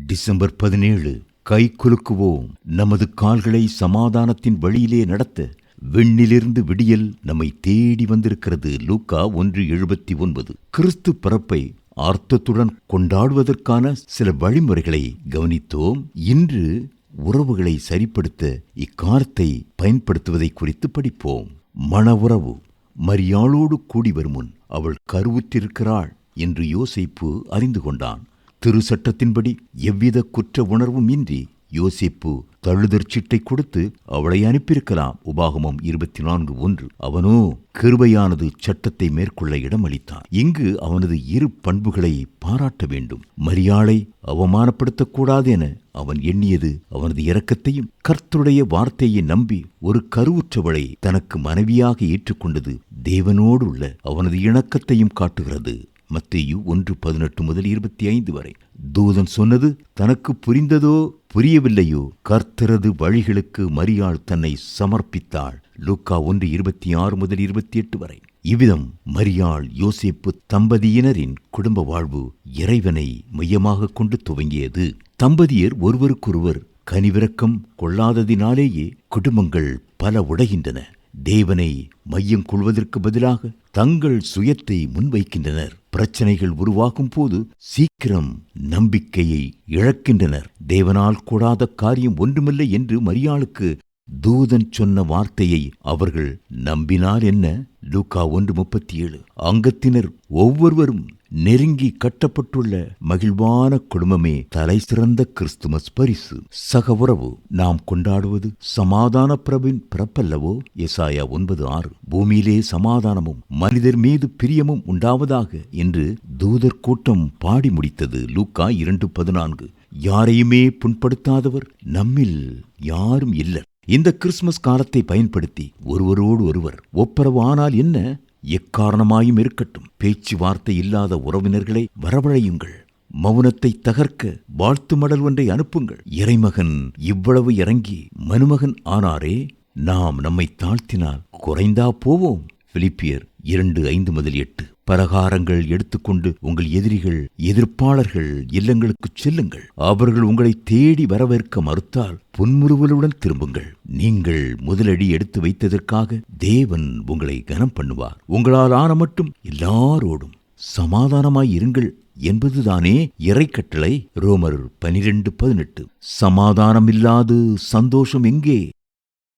December 17. கை குலுக்குவோம். நமது கால்களை சமாதானத்தின் வழியிலே நடத்த விண்ணிலிருந்து விடியல் நம்மை தேடி வந்திருக்கிறது. லூக்கா 1:79. கிறிஸ்து பிறப்பை அர்த்தத்துடன் கொண்டாடுவதற்கான சில வழிமுறைகளை கவனித்தோம். இன்று உறவுகளை சரிப்படுத்த இக்காலத்தை பயன்படுத்துவதை குறித்து படிப்போம். மன உறவு. மரியாளோடு கூடி வரும் முன் அவள் கருவுற்றிருக்கிறாள் என்று யோசேப்பு அறிந்து கொண்டான். திரு சட்டத்தின்படி எவ்வித குற்ற உணர்வும் இன்றி யோசேப்பு தழுதற் சீட்டை கொடுத்து அவளை அனுப்பியிருக்கலாம். உபாகமம் 24:1. அவனோ கிருபையானது சட்டத்தை மேற்கொள்ள இடமளித்தான். இங்கு அவனது இரு பண்புகளை பாராட்ட வேண்டும். மரியாளை அவமானப்படுத்தக்கூடாது என அவன் எண்ணியது அவனது இரக்கத்தையும் கர்த்தருடைய வார்த்தையை நம்பி ஒரு கருவுற்றவளை தனக்கு மனைவியாக ஏற்றுக்கொண்டது தேவனோடு உள்ள அவனது இணக்கத்தையும் காட்டுகிறது. மத்தேயு 1:18-25 வரை. தூதன் சொன்னது தனக்கு புரிந்ததோ புரியவில்லையோ, கர்த்தரது வழிகளுக்கு மரியாள் தன்னை சமர்ப்பித்தாள். லூக்கா 1:26-28 வரை. இவ்விதம் மரியாள் யோசேப்பு தம்பதியினரின் குடும்ப வாழ்வு இறைவனை மையமாக கொண்டு துவங்கியது. தம்பதியர் ஒருவருக்கொருவர் கனிவிரக்கம் கொள்ளாததினாலேயே குடும்பங்கள் பல உடைகின்றன. தேவனை மையம் கொள்வதற்கு பதிலாக தங்கள் சுயத்தை முன்வைக்கின்றனர். பிரச்சனைகள் உருவாகும் போது சீக்கிரம் நம்பிக்கையை இழக்கின்றனர். தேவனால் கூடாத காரியம் ஒன்றுமில்லை என்று மரியாளுக்கு தூதன் சொன்ன வார்த்தையை அவர்கள் நம்பினார். என்ன? லூக்கா 1:37. அங்கத்தினர் ஒவ்வொருவரும் நெருங்கி கட்டப்பட்டுள்ள மகிழ்வான குடும்பமே தலை சிறந்த கிறிஸ்துமஸ் பரிசு. சக உறவு. நாம் கொண்டாடுவது சமாதான பிரபின் பிறப்பல்லவோ? எசாயா 9:6. பூமியிலே சமாதானமும் மனிதர் மீது பிரியமும் உண்டாவதாக என்று தூதர் கூட்டம் பாடி முடித்தது. லூக்கா 2:14. யாரையுமே புண்படுத்தாதவர் நம்மில் யாரும் இல்லை. இந்த கிறிஸ்துமஸ் காலத்தை பயன்படுத்தி ஒருவரோடு ஒருவர் ஒப்புரவு ஆனால் என்ன? எக்காரணமாயும் இருக்கட்டும், பேச்சுவார்த்தை இல்லாத உறவினர்களை வரவழையுங்கள். மௌனத்தை தகர்க்க வாழ்த்து மடல் ஒன்றை அனுப்புங்கள். இறைமகன் இவ்வளவு இறங்கி மனுமகன் ஆனாரே, நாம் நம்மை தாழ்த்தினால் குறைந்தா போவோம். பிலிப்பியர் 2:5-8. பலகாரங்கள் எடுத்துக்கொண்டு உங்கள் எதிர்ப்பாளர்கள் இல்லங்களுக்கு செல்லுங்கள். அவர்கள் உங்களை தேடி வரவேற்க மறுத்தால் புன்முறுவலுடன் திரும்புங்கள். நீங்கள் முதலடி எடுத்து வைத்ததற்காக தேவன் உங்களை கனம் பண்ணுவார். உங்களால் ஆன மட்டும் எல்லாரோடும் சமாதானமாயிருங்கள் என்பதுதானே இறைக்கட்டளை. ரோமர் 12:18. சமாதானமில்லாது சந்தோஷம் எங்கே?